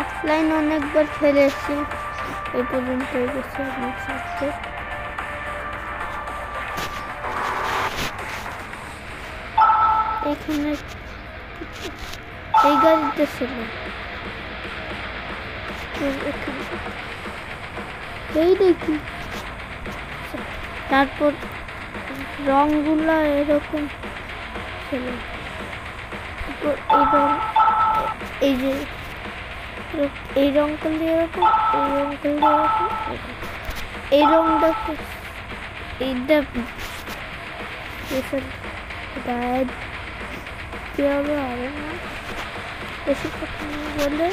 Offline অনেকবার খেলেছি, এই পর্যন্ত হয়ে গেছে অনেক সাথে। এখানে এই গাড়িতে ছিল, এই দেখি। তারপর রংগুলো এরকম ছিল, এই রং, এই যে এই রং করলে এরকম, এই রং করলে এরকম, এই রংটা এইটা গায়ে কি হবে, হবে না, বেশি কথা বলে